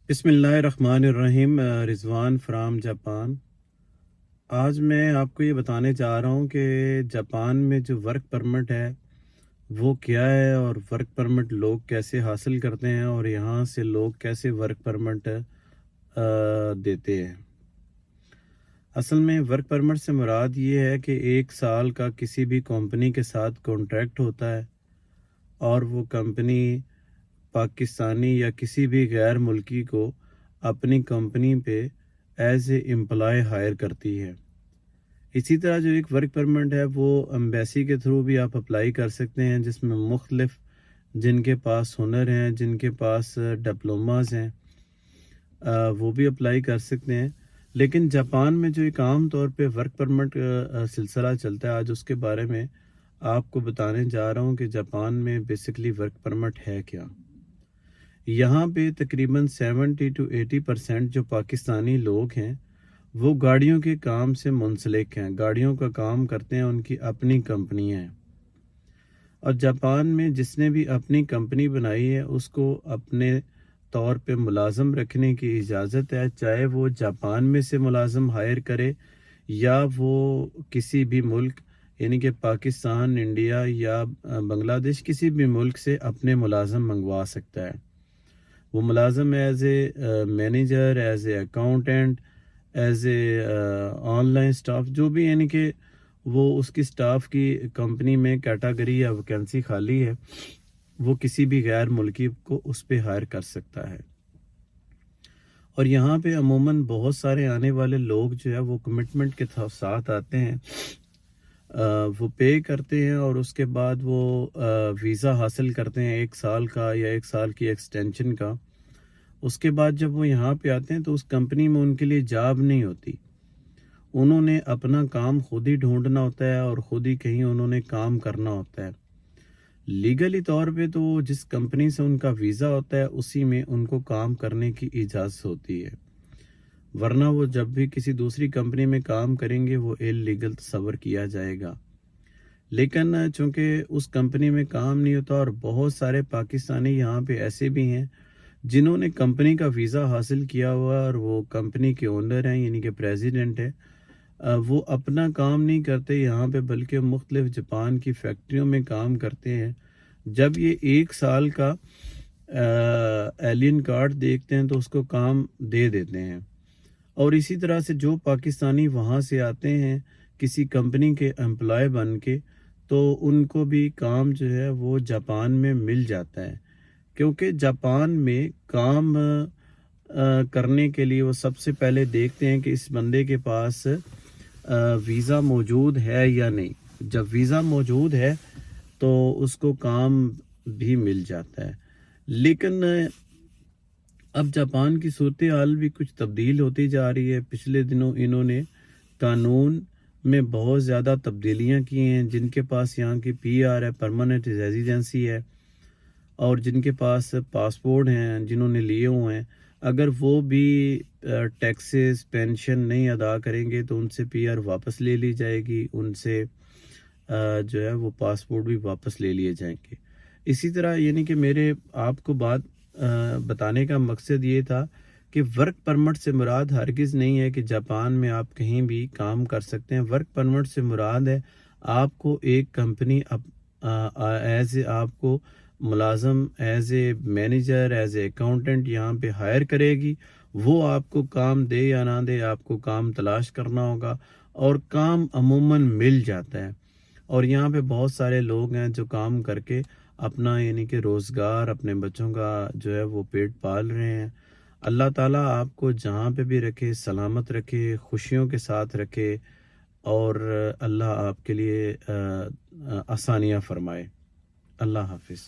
بسم اللہ الرحمن الرحیم۔ رضوان فرام جاپان۔ آج میں آپ کو یہ بتانے چاہ رہا ہوں کہ جاپان میں جو ورک پرمٹ ہے وہ کیا ہے، اور ورک پرمٹ لوگ کیسے حاصل کرتے ہیں، اور یہاں سے لوگ کیسے ورک پرمٹ دیتے ہیں۔ اصل میں ورک پرمٹ سے مراد یہ ہے کہ 1 سال کا کسی بھی کمپنی کے ساتھ کانٹریکٹ ہوتا ہے، اور وہ کمپنی پاکستانی یا کسی بھی غیر ملکی کو اپنی کمپنی پہ ایز اے امپلائی ہائر کرتی ہے۔ اسی طرح جو ایک ورک پرمٹ ہے وہ ایمبیسی کے تھرو بھی آپ اپلائی کر سکتے ہیں، جس میں مختلف جن کے پاس ہنر ہیں، جن کے پاس ڈپلوماز ہیں، وہ بھی اپلائی کر سکتے ہیں۔ لیکن جاپان میں جو ایک عام طور پہ ورک پرمٹ سلسلہ چلتا ہے، آج اس کے بارے میں آپ کو بتانے جا رہا ہوں کہ جاپان میں بیسکلی ورک پرمٹ ہے کیا۔ یہاں پہ تقریباً 70 to 80% جو پاکستانی لوگ ہیں وہ گاڑیوں کے کام سے منسلک ہیں، گاڑیوں کا کام کرتے ہیں، ان کی اپنی کمپنیاں ہیں۔ اور جاپان میں جس نے بھی اپنی کمپنی بنائی ہے اس کو اپنے طور پہ ملازم رکھنے کی اجازت ہے، چاہے وہ جاپان میں سے ملازم ہائر کرے یا وہ کسی بھی ملک یعنی کہ پاکستان، انڈیا یا بنگلہ دیش، کسی بھی ملک سے اپنے ملازم منگوا سکتا ہے۔ وہ ملازم as a manager, as a accountant, as a on line staff, جو بھی یعنی کہ وہ اس کی سٹاف کی کمپنی میں کیٹاگری یا ویکینسی خالی ہے، وہ کسی بھی غیر ملکی کو اس پہ ہائر کر سکتا ہے۔ اور یہاں پہ عموماً بہت سارے آنے والے لوگ جو ہے وہ کمٹمنٹ کے ساتھ آتے ہیں، وہ پے کرتے ہیں، اور اس کے بعد وہ ویزا حاصل کرتے ہیں 1 سال کا یا 1 سال کی ایکسٹینشن کا۔ اس کے بعد جب وہ یہاں پہ آتے ہیں تو اس کمپنی میں ان کے لیے جاب نہیں ہوتی، انہوں نے اپنا کام خود ہی ڈھونڈنا ہوتا ہے اور خود ہی کہیں انہوں نے کام کرنا ہوتا ہے۔ لیگلی طور پہ تو جس کمپنی سے ان کا ویزا ہوتا ہے اسی میں ان کو کام کرنے کی اجازت ہوتی ہے، ورنہ وہ جب بھی کسی دوسری کمپنی میں کام کریں گے وہ اللیگل تصور کیا جائے گا۔ لیکن چونکہ اس کمپنی میں کام نہیں ہوتا، اور بہت سارے پاکستانی یہاں پہ ایسے بھی ہیں جنہوں نے کمپنی کا ویزا حاصل کیا ہوا اور وہ کمپنی کے اونر ہیں یعنی کہ پریزیڈنٹ ہے، وہ اپنا کام نہیں کرتے یہاں پہ بلکہ مختلف جاپان کی فیکٹریوں میں کام کرتے ہیں۔ جب یہ 1 سال کا ایلین کارڈ دیکھتے ہیں تو اس کو کام دے دیتے ہیں۔ اور اسی طرح سے جو پاکستانی وہاں سے آتے ہیں کسی کمپنی کے امپلائی بن کے، تو ان کو بھی کام جو ہے وہ جاپان میں مل جاتا ہے، کیونکہ جاپان میں کام کرنے کے لیے وہ سب سے پہلے دیکھتے ہیں کہ اس بندے کے پاس ویزا موجود ہے یا نہیں۔ جب ویزا موجود ہے تو اس کو کام بھی مل جاتا ہے۔ لیکن اب جاپان کی صورتحال بھی کچھ تبدیل ہوتی جا رہی ہے۔ پچھلے دنوں انہوں نے قانون میں بہت زیادہ تبدیلیاں کی ہیں۔ جن کے پاس یہاں کی PR ہے، پرماننٹ ریزیڈنسی ہے، اور جن کے پاس پاسپورٹ ہیں، جنہوں نے لیے ہوئے ہیں، اگر وہ بھی ٹیکسز پینشن نہیں ادا کریں گے تو ان سے PR واپس لے لی جائے گی، ان سے جو ہے وہ پاسپورٹ بھی واپس لے لیے جائیں گے۔ اسی طرح یعنی کہ میرے آپ کو بات بتانے کا مقصد یہ تھا کہ ورک پرمٹ سے مراد ہرگز نہیں ہے کہ جاپان میں آپ کہیں بھی کام کر سکتے ہیں۔ ورک پرمٹ سے مراد ہے آپ کو ایک کمپنی ایز اے آپ کو ملازم، as a manager, as a accountant یہاں پہ ہائر کرے گی۔ وہ آپ کو کام دے یا نہ دے، آپ کو کام تلاش کرنا ہوگا، اور کام عموماً مل جاتا ہے۔ اور یہاں پہ بہت سارے لوگ ہیں جو کام کر کے اپنا یعنی کہ روزگار، اپنے بچوں کا جو ہے وہ پیٹ پال رہے ہیں۔ اللہ تعالیٰ آپ کو جہاں پہ بھی رکھے، سلامت رکھے، خوشیوں کے ساتھ رکھے، اور اللہ آپ کے لیے آسانیاں فرمائے۔ اللہ حافظ۔